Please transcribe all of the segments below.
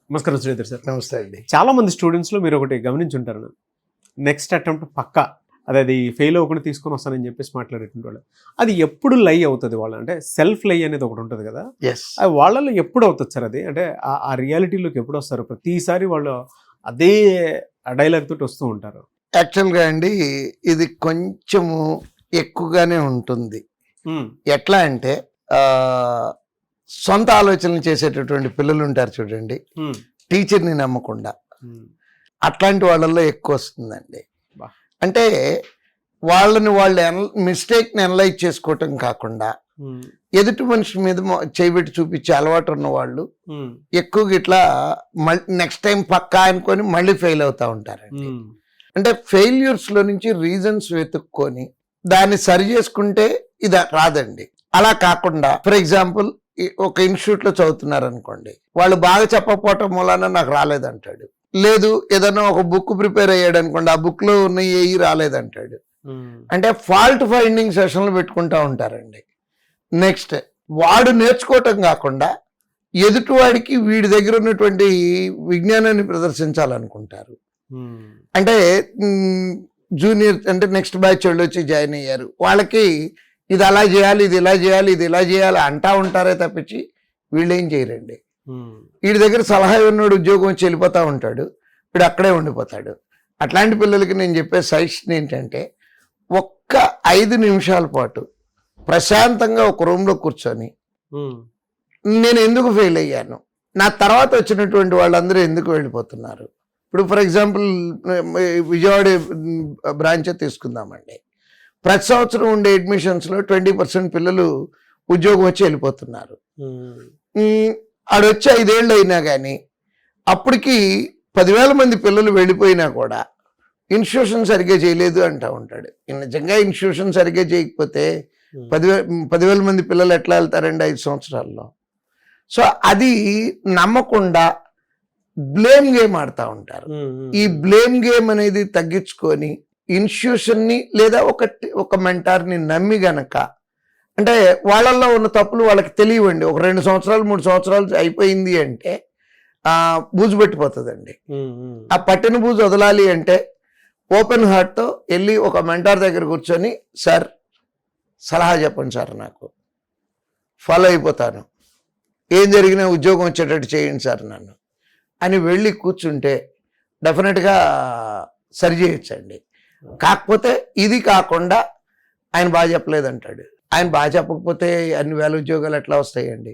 నమస్కారం శ్రీధర్ సార్. నమస్తే అండి. చాలా మంది స్టూడెంట్స్లో మీరు ఒకటి గమనించుంటారు, నెక్స్ట్ అటెంప్ట్ పక్కా అది ఫెయిల్ అవ్వకుండా తీసుకొని వస్తానని చెప్పేసి మాట్లాడేటువంటి వాళ్ళు, అది ఎప్పుడు లై అవుతుంది వాళ్ళు, అంటే సెల్ఫ్ లై అనేది ఒకటి ఉంటుంది కదా, అది వాళ్ళలో ఎప్పుడు అవుతుంది సార్? అది అంటే ఆ రియాలిటీలోకి ఎప్పుడు వస్తారు? ప్రతిసారి వాళ్ళు అదే డైలాగ్ తోటి వస్తూ ఉంటారు. యాక్చువల్గా అండి ఇది కొంచెము ఎక్కువగానే ఉంటుంది. ఎట్లా అంటే సొంత ఆలోచనలు చేసేటటువంటి పిల్లలు ఉంటారు చూడండి, టీచర్ని నమ్మకుండా, అట్లాంటి వాళ్ళల్లో ఎక్కువ వస్తుందండి. అంటే వాళ్ళని వాళ్ళు మిస్టేక్ని అనలైజ్ చేసుకోవటం కాకుండా ఎదుటి మనిషి మీద చేయబెట్టి చూపించే అలవాటు ఉన్న వాళ్ళు ఎక్కువగా ఇట్లా నెక్స్ట్ టైం పక్కా అనుకొని మళ్ళీ ఫెయిల్ అవుతూ ఉంటారండి. అంటే ఫెయిల్యూర్స్లో నుంచి రీజన్స్ వెతుక్కొని దాన్ని సరి చేసుకుంటే ఇది రాదండి. అలా కాకుండా ఫర్ ఎగ్జాంపుల్ ఒక ఇన్స్టిట్యూట్లో చదువుతున్నారు అనుకోండి, వాళ్ళు బాగా చెప్పకపోవటం మూలాన నాకు రాలేదంటాడు. లేదు ఏదైనా ఒక బుక్ ప్రిపేర్ అయ్యాడు అనుకోండి, ఆ బుక్లో ఉన్న ఏవి రాలేదంటాడు. అంటే ఫాల్ట్ ఫైండింగ్ సెషన్లు పెట్టుకుంటూ ఉంటారండి. నెక్స్ట్ వాడు నేర్చుకోవటం కాకుండా ఎదుటివాడికి వీడి దగ్గర ఉన్నటువంటి విజ్ఞానాన్ని ప్రదర్శించాలనుకుంటారు. అంటే జూనియర్ అంటే నెక్స్ట్ బ్యాచ్ వాళ్ళు వచ్చి జాయిన్ అయ్యారు, వాళ్ళకి ఇది అలా చేయాలి, ఇది ఇలా చేయాలి, ఇది ఇలా చేయాలి అంటా ఉంటారే తప్పించి వీళ్ళు ఏం చేయరండి. వీడి దగ్గర సలహా ఉన్నాడు, ఉద్యోగం వచ్చి వెళ్ళిపోతూ ఉంటాడు, వీడు అక్కడే ఉండిపోతాడు. అట్లాంటి పిల్లలకి నేను చెప్పే సజెషన్ ఏంటంటే, ఒక్క 5 నిమిషాల పాటు ప్రశాంతంగా ఒక రూమ్లో కూర్చొని నేను ఎందుకు ఫెయిల్ అయ్యాను, నా తర్వాత వచ్చినటువంటి వాళ్ళందరూ ఎందుకు వెళ్ళిపోతున్నారు. ఇప్పుడు ఫర్ ఎగ్జాంపుల్ విజయవాడ బ్రాంచ్ తీసుకుందామండి. ప్రతి సంవత్సరం ఉండే అడ్మిషన్స్లో 20% పిల్లలు ఉద్యోగం వచ్చి వెళ్ళిపోతున్నారు. ఆడొచ్చి 5 ఏళ్ళు అయినా కానీ అప్పటికి 10,000 మంది పిల్లలు వెళ్ళిపోయినా కూడా ఇన్స్టిట్యూషన్ సరిగ్గా చేయలేదు అంటూ ఉంటాడు. నిజంగా ఇన్స్టిట్యూషన్ సరిగ్గా చేయకపోతే 10,000 మంది పిల్లలు ఎట్లా వెళ్తారండి 5 సంవత్సరాల్లో? సో అది నమ్మకుండా బ్లేమ్ గేమ్ ఆడుతూ ఉంటారు. ఈ బ్లేమ్ గేమ్ అనేది తగ్గించుకొని ఇన్స్టిట్యూషన్ని లేదా ఒక మెంటార్ని నమ్మి గనక, అంటే వాళ్ళల్లో ఉన్న తప్పులు వాళ్ళకి తెలియవండి. ఒక 2 సంవత్సరాలు 3 సంవత్సరాలు అయిపోయింది అంటే బూజు పెట్టిపోతుందండి. ఆ పట్టిన బూజు వదలాలి అంటే ఓపెన్ హార్ట్తో వెళ్ళి ఒక మెంటార్ దగ్గర కూర్చొని, సార్ సలహా చెప్పండి సార్, నాకు ఫాలో అయిపోతాను, ఏం జరిగినా ఉద్యోగం వచ్చేటట్టు చేయండి సార్ నన్ను అని వెళ్ళి కూర్చుంటే డెఫినెట్గా సరి చేయొచ్చండి. కాకపోతే ఇది కాకుండా ఆయన బాగా చెప్పలేదంటాడు. ఆయన బాగా చెప్పకపోతే అన్ని వేల ఉద్యోగాలు ఎట్లా వస్తాయండి?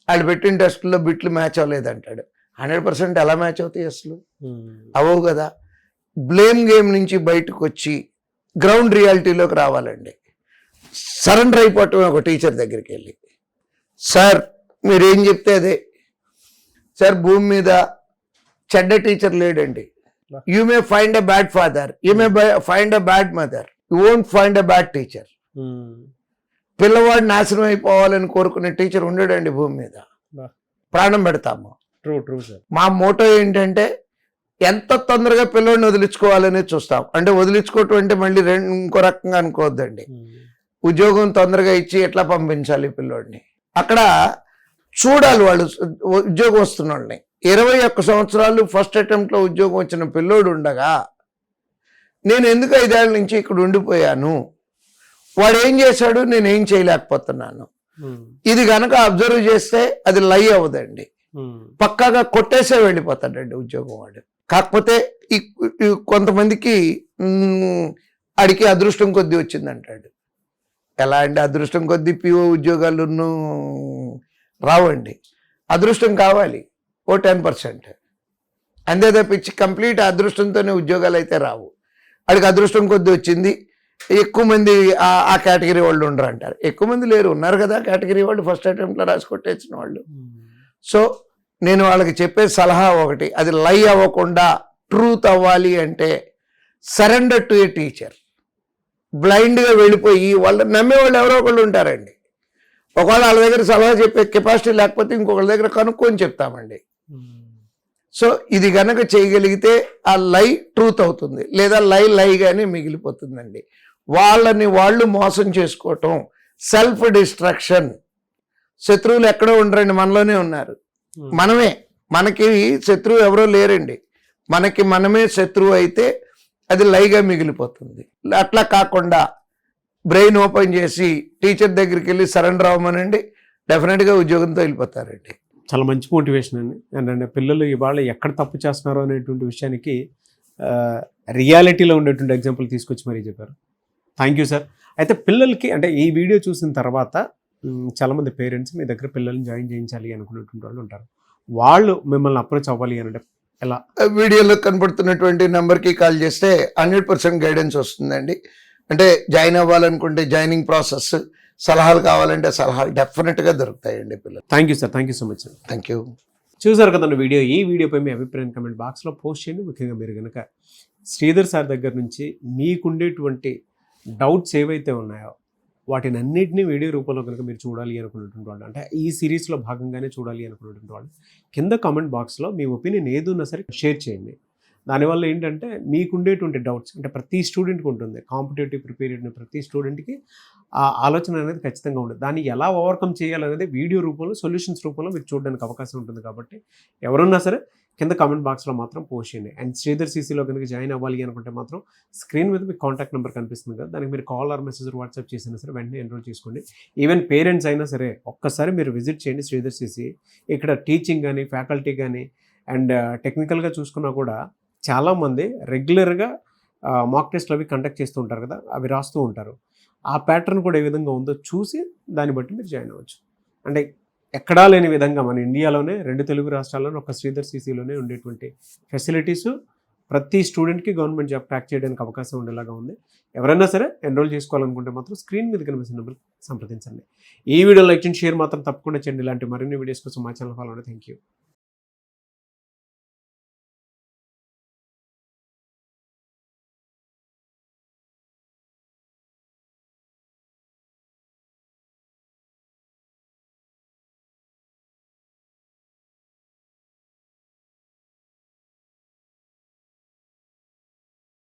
వాళ్ళు పెట్టిన టెస్టుల్లో బిట్లు మ్యాచ్ అవ్వలేదంటాడు. 100% ఎలా మ్యాచ్ అవుతాయి అసలు? అవవు కదా. బ్లేమ్ గేమ్ నుంచి బయటకు వచ్చి గ్రౌండ్ రియాలిటీలోకి రావాలండి. సరెండర్ అయిపోవటం ఒక టీచర్ దగ్గరికి వెళ్ళి, సార్ మీరేం చెప్తే అదే సార్, భూమి మీద చెడ్డ టీచర్ లేడండి. You may find a bad father, you may find a bad mother, you won't find a bad teacher. పిల్లవాడు నాశనం అయిపోవాలని కోరుకునే టీచర్ ఉండడండి భూమి మీద. ప్రాణం పెడతాము. మా మోటో ఏంటంటే ఎంత తొందరగా పిల్లవాడిని వదిలించుకోవాలనే చూస్తాం. అంటే వదిలించుకోవటం అంటే మళ్ళీ ఇంకో రకంగా అనుకోవద్దండి. ఉద్యోగం తొందరగా ఇచ్చి ఎట్లా పంపించాలి పిల్లోడిని, అక్కడ చూడాలి. వాళ్ళు ఉద్యోగం వస్తున్న వాళ్ళని 21 సంవత్సరాలు ఫస్ట్ అటెంప్ట్లో ఉద్యోగం వచ్చిన పిల్లోడు ఉండగా నేను ఎందుకు 5 ఏళ్ళ నుంచి ఇక్కడ ఉండిపోయాను, వాడు ఏం చేశాడు, నేను ఏం చేయలేకపోతున్నాను, ఇది కనుక అబ్జర్వ్ చేస్తే అది లై అవ్వదండి. పక్కాగా కొట్టేసే వెళ్ళిపోతాడండి ఉద్యోగం వాడు. కాకపోతే కొంతమందికి అడిగి అదృష్టం కొద్దీ వచ్చిందంటాడు. ఎలా అండి అదృష్టం కొద్దీ పిఓ ఉద్యోగాలు రావండి. అదృష్టం కావాలి ఓ 10%, అంతే తప్పించి కంప్లీట్ అదృష్టంతోనే ఉద్యోగాలు అయితే రావు. వాడికి అదృష్టం కొద్దీ వచ్చింది. ఎక్కువ మంది ఆ కేటగిరీ వాళ్ళు ఉండరు అంటారు. ఎక్కువ మంది లేరు, ఉన్నారు కదా కేటగిరీ వాళ్ళు, ఫస్ట్ అటెంప్ట్లో రాసి కొట్టేసిన వాళ్ళు. సో నేను వాళ్ళకి చెప్పే సలహా ఒకటి, అది లై అవ్వకుండా ట్రూత్ అవ్వాలి అంటే సరెండర్ టు ఏ టీచర్. బ్లైండ్గా వెళ్ళిపోయి వాళ్ళు నమ్మేవాళ్ళు ఎవరో ఒకళ్ళు ఉంటారండి. ఒకవేళ వాళ్ళ దగ్గర సలహా చెప్పే కెపాసిటీ లేకపోతే ఇంకొకళ్ళ దగ్గర కనుక్కొని చెప్తామండి. సో ఇది కనుక చేయగలిగితే ఆ లై ట్రూత్ అవుతుంది, లేదా లైగానే మిగిలిపోతుందండి. వాళ్ళని వాళ్ళు మోసం చేసుకోవటం, సెల్ఫ్ డిస్ట్రక్షన్. శత్రువులు ఎక్కడో ఉండరండి, మనలోనే ఉన్నారు. మనమే మనకి శత్రువు ఎవరో లేరండి, మనకి మనమే శత్రువు అయితే అది లైగా మిగిలిపోతుంది. అట్లా కాకుండా బ్రెయిన్ ఓపెన్ చేసి టీచర్ దగ్గరికి వెళ్ళి సరెండర్ అవ్వమనండి, డెఫినెట్గా ఉద్యోగంతో వెళ్ళిపోతారండి. చాలా మంచి మోటివేషన్ అండి. అంటే పిల్లలు ఇవాళ ఎక్కడ తప్పు చేస్తున్నారో అనేటువంటి విషయానికి రియాలిటీలో ఉండేటువంటి ఎగ్జాంపుల్ తీసుకొచ్చి మరీ చెప్పారు. Thank you sir. అయితే పిల్లలకి అంటే ఈ వీడియో చూసిన తర్వాత చాలామంది పేరెంట్స్ మీ దగ్గర పిల్లల్ని జాయిన్ చేయించాలి అనుకునేటువంటి వాళ్ళు ఉంటారు. వాళ్ళు మిమ్మల్ని అప్రోచ్ అవ్వాలి అంటే ఎలా? వీడియోలో కనబడుతున్నటువంటి నెంబర్కి కాల్ చేస్తే 100% గైడెన్స్ వస్తుందండి. అంటే జాయిన్ అవ్వాలనుకుంటే జాయినింగ్ ప్రాసెస్, సలహాలు కావాలంటే సలహాలు డెఫినెట్గా దొరుకుతాయండి పిల్లలు. Thank you sir. Thank you so much sir. Thank you. చూసారు కదండి వీడియో. ఈ వీడియోపై మీ అభిప్రాయం కమెంట్ బాక్స్లో పోస్ట్ చేయండి. ముఖ్యంగా మీరు కనుక శ్రీధర్ సార్ దగ్గర నుంచి మీకుండేటువంటి డౌట్స్ ఏవైతే ఉన్నాయో వాటిని అన్నింటినీ వీడియో రూపంలో కనుక మీరు చూడాలి అనుకున్నటువంటి వాళ్ళు, అంటే ఈ సిరీస్లో భాగంగానే చూడాలి అనుకున్నటువంటి వాళ్ళు కింద కామెంట్ బాక్స్లో మీ ఒపీనియన్ ఏదున్నా సరే షేర్ చేయండి. దానివల్ల ఏంటంటే మీకుండేటువంటి డౌట్స్, అంటే ప్రతి స్టూడెంట్కి ఉంటుంది, కాంపిటేటివ్ ప్రిపేర్ అయిన ప్రతి స్టూడెంట్కి ఆ ఆలోచన అనేది ఖచ్చితంగా ఉంటుంది. దాన్ని ఎలా ఓవర్కమ్ చేయాలనేది వీడియో రూపంలో, సొల్యూషన్స్ రూపంలో మీరు చూడడానికి అవకాశం ఉంటుంది. కాబట్టి ఎవరున్నా సరే కింద కామెంట్ బాక్స్లో మాత్రం పోస్ట్ చేయండి. అండ్ శ్రీధర్ సీసీలో కనుక జాయిన్ అవ్వాలి అనుకుంటే మాత్రం స్క్రీన్ మీద మీకు కాంటాక్ట్ నెంబర్ కనిపిస్తుంది కదా, దానికి మీరు కాల్ ఆర్ మెసేజ్ వాట్సాప్ చేసినా సరే వెంటనే ఎన్రోల్ చేసుకోండి. ఈవెన్ పేరెంట్స్ అయినా సరే ఒక్కసారి మీరు విజిట్ చేయండి శ్రీధర్ సీసీ. ఇక్కడ టీచింగ్ కానీ, ఫ్యాకల్టీ కానీ అండ్ టెక్నికల్గా చూసుకున్నా కూడా చాలామంది రెగ్యులర్గా మాక్ టెస్ట్లు అవి కండక్ట్ చేస్తూ ఉంటారు కదా, అవి రాస్తూ ఉంటారు. ఆ ప్యాటర్న్ కూడా ఏ విధంగా ఉందో చూసి దాన్ని బట్టి మీరు జాయిన్ అవ్వచ్చు. అంటే ఎక్కడా లేని విధంగా మన ఇండియాలోనే 2 తెలుగు రాష్ట్రాల్లోనే ఒక శ్రీధర్ సీసీలోనే ఉండేటువంటి ఫెసిలిటీస్ ప్రతి స్టూడెంట్కి గవర్నమెంట్ జాబ్ క్రాక్ చేయడానికి అవకాశం ఉండేలాగా ఉంది. ఎవరైనా సరే ఎన్రోల్ చేసుకోవాలనుకుంటే మాత్రం స్క్రీన్ మీద కనిపిస్తున్న నెంబర్ సంప్రదించండి. ఈ వీడియో లైక్ చేయండి, షేర్ మాత్రం తప్పకుండా చేయండి. ఇలాంటి మరిన్ని వీడియోస్ కోసం మా ఛానల్ ఫాలో అవ్వండి. Thank you.